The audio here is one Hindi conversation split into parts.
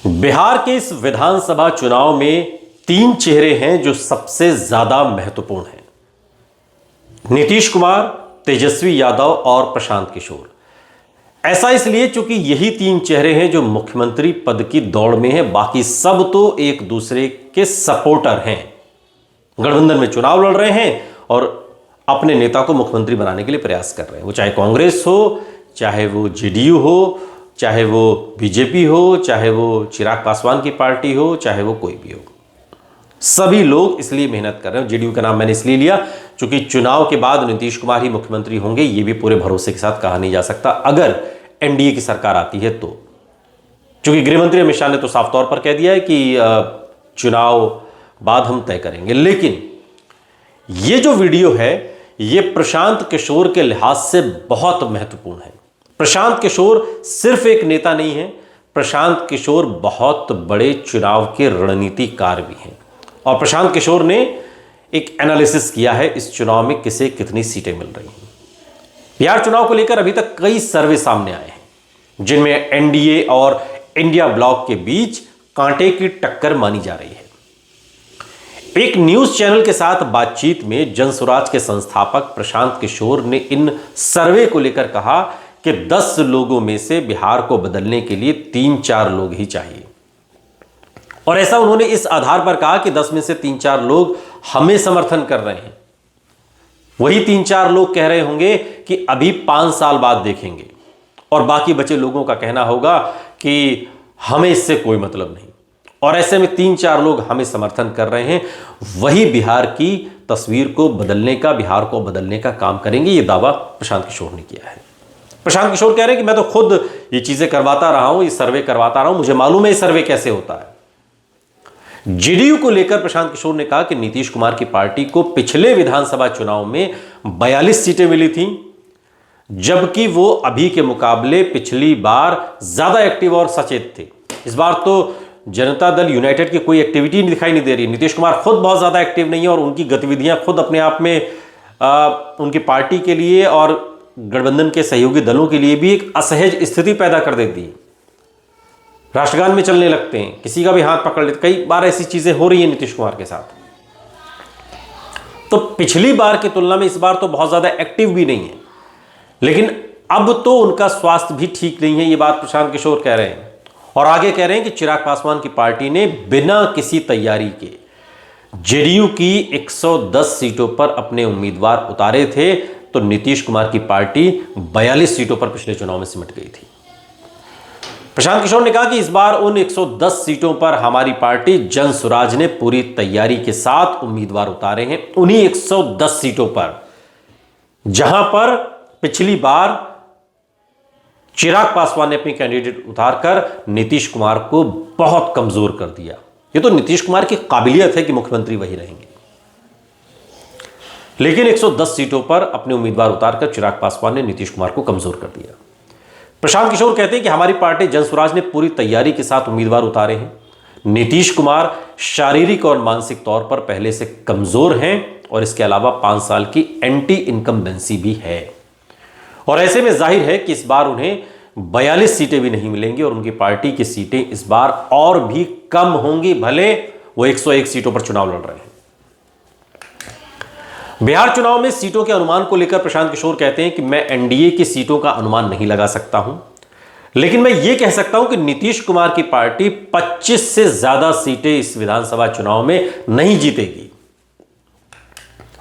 बिहार के इस विधानसभा चुनाव में तीन चेहरे हैं जो सबसे ज्यादा महत्वपूर्ण हैं। नीतीश कुमार, तेजस्वी यादव और प्रशांत किशोर। ऐसा इसलिए क्योंकि यही तीन चेहरे हैं जो मुख्यमंत्री पद की दौड़ में हैं, बाकी सब तो एक दूसरे के सपोर्टर हैं। गठबंधन में चुनाव लड़ रहे हैं और अपने नेता को मुख्यमंत्री बनाने के लिए प्रयास कर रहे हैं। वो चाहे कांग्रेस हो, चाहे वो जेडीयू हो, चाहे वो बीजेपी हो, चाहे वो चिराग पासवान की पार्टी हो, चाहे वो कोई भी हो, सभी लोग इसलिए मेहनत कर रहे हैं। जेडीयू का नाम मैंने इसलिए लिया क्योंकि चुनाव के बाद नीतीश कुमार ही मुख्यमंत्री होंगे, ये भी पूरे भरोसे के साथ कहा नहीं जा सकता अगर एनडीए की सरकार आती है तो। क्योंकि गृहमंत्री अमित शाह ने तो साफ तौर पर कह दिया है कि चुनाव बाद हम तय करेंगे। लेकिन ये जो वीडियो है ये प्रशांत किशोर के लिहाज से बहुत महत्वपूर्ण है। प्रशांत किशोर सिर्फ एक नेता नहीं है, प्रशांत किशोर बहुत बड़े चुनाव के रणनीतिकार भी हैं। और प्रशांत किशोर ने एक एनालिसिस किया है इस चुनाव में किसे कितनी सीटें मिल रही हैं। बिहार चुनाव को लेकर अभी तक कई सर्वे सामने आए हैं जिनमें एनडीए और इंडिया ब्लॉक के बीच कांटे की टक्कर मानी जा रही है। एक न्यूज चैनल के साथ बातचीत में जनसुराज के संस्थापक प्रशांत किशोर ने इन सर्वे को लेकर कहा कि 10 लोगों में से बिहार को बदलने के लिए 3-4 लोग ही चाहिए। और ऐसा उन्होंने इस आधार पर कहा कि 10 में से 3-4 लोग हमें समर्थन कर रहे हैं। वही 3-4 लोग कह रहे होंगे कि अभी 5 साल बाद देखेंगे, और बाकी बचे लोगों का कहना होगा कि हमें इससे कोई मतलब नहीं। और ऐसे में 3-4 लोग हमें समर्थन कर रहे हैं, वही बिहार की तस्वीर को बदलने का, बिहार को बदलने का काम करेंगे। यह दावा प्रशांत किशोर ने किया है। प्रशांत किशोर कह रहे हैं कि मैं तो खुद ये चीजें करवाता रहा हूं, ये सर्वे करवाता रहा हूं, मुझे मालूम है ये सर्वे कैसे होता है। जेडीयू को लेकर प्रशांत किशोर ने कहा कि नीतीश कुमार की पार्टी को पिछले विधानसभा चुनाव में 42 सीटें मिली थी, जबकि वो अभी के मुकाबले पिछली बार ज्यादा एक्टिव और सचेत थे। इस बार तो जनता दल यूनाइटेड की कोई एक्टिविटी दिखाई नहीं दे रही। नीतीश कुमार खुद बहुत ज्यादा एक्टिव नहीं है और उनकी गतिविधियां खुद अपने आप में उनकी पार्टी के लिए और गठबंधन के सहयोगी दलों के लिए भी एक असहज स्थिति पैदा कर देती है। राष्ट्रगान में चलने लगते हैं, किसी का भी हाथ पकड़ लेते। कई बार ऐसी चीजें हो रही हैं नीतीश कुमार के साथ। तो पिछली बार की तुलना में इस बार तो बहुत ज्यादा एक्टिव भी नहीं है, लेकिन अब तो उनका स्वास्थ्य भी ठीक नहीं है, ये बात प्रशांत किशोर कह रहे हैं। और आगे कह रहे हैं कि चिराग पासवान की पार्टी ने बिना किसी तैयारी के जेडीयू की 110 सीटों पर अपने उम्मीदवार उतारे थे, तो नीतीश कुमार की पार्टी 42 सीटों पर पिछले चुनाव में सिमट गई थी। प्रशांत किशोर ने कहा कि इस बार उन 110 सीटों पर हमारी पार्टी जनसुराज ने पूरी तैयारी के साथ उम्मीदवार उतारे हैं। उन्हीं 110 सीटों पर जहां पर पिछली बार चिराग पासवान ने अपनी कैंडिडेट उतारकर नीतीश कुमार को बहुत कमजोर कर दिया। ये तो नीतीश कुमार की काबिलियत है कि मुख्यमंत्री वही रहेंगे, लेकिन 110 सीटों पर अपने उम्मीदवार उतारकर चिराग पासवान ने नीतीश कुमार को कमजोर कर दिया। प्रशांत किशोर कहते हैं कि हमारी पार्टी जनसुराज ने पूरी तैयारी के साथ उम्मीदवार उतारे हैं। नीतीश कुमार शारीरिक और मानसिक तौर पर पहले से कमजोर हैं और इसके अलावा 5 साल की एंटी इनकम्बेंसी भी है। और ऐसे में जाहिर है कि इस बार उन्हें 42 सीटें भी नहीं मिलेंगी और उनकी पार्टी की सीटें इस बार और भी कम होंगी, भले वो 101 सीटों पर चुनाव लड़ रहे हैं। बिहार चुनाव में सीटों के अनुमान को लेकर प्रशांत किशोर कहते हैं कि मैं एनडीए की सीटों का अनुमान नहीं लगा सकता हूं, लेकिन मैं यह कह सकता हूं कि नीतीश कुमार की पार्टी 25 से ज्यादा सीटें इस विधानसभा चुनाव में नहीं जीतेगी।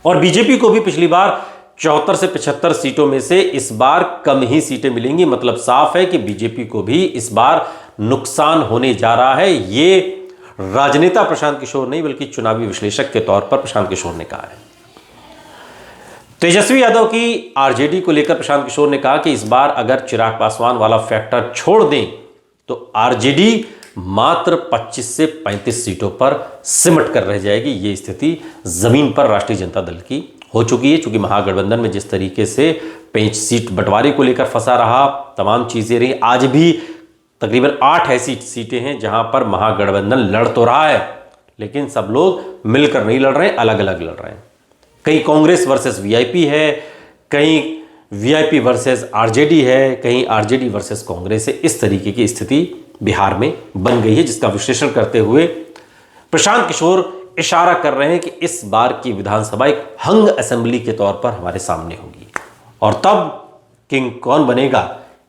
और बीजेपी को भी पिछली बार 74 से 75 सीटों में से इस बार कम ही सीटें मिलेंगी। मतलब साफ है कि बीजेपी को भी इस बार नुकसान होने जा रहा है। यह राजनेता प्रशांत किशोर नहीं बल्कि चुनावी विश्लेषक के तौर पर प्रशांत किशोर ने कहा है। तेजस्वी यादव की आरजेडी को लेकर प्रशांत किशोर ने कहा कि इस बार अगर चिराग पासवान वाला फैक्टर छोड़ दें तो आरजेडी मात्र 25 से 35 सीटों पर सिमट कर रह जाएगी। ये स्थिति जमीन पर राष्ट्रीय जनता दल की हो चुकी है, क्योंकि महागठबंधन में जिस तरीके से 5 सीट बंटवारे को लेकर फंसा रहा, तमाम चीजें रही। आज भी तकरीबन 8 ऐसी सीटें हैं जहां पर महागठबंधन लड़ तो रहा है, लेकिन सब लोग मिलकर नहीं लड़ रहे, अलग अलग लड़ रहे हैं। कहीं कांग्रेस वर्सेस वीआईपी है, कहीं वीआईपी वर्सेस आरजेडी है, कहीं आरजेडी वर्सेस कांग्रेस है। इस तरीके की स्थिति बिहार में बन गई है, जिसका विश्लेषण करते हुए प्रशांत किशोर इशारा कर रहे हैं कि इस बार की विधानसभा एक हंग असेंबली के तौर पर हमारे सामने होगी और तब किंग कौन बनेगा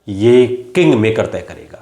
ये किंग मेकर तय करेगा।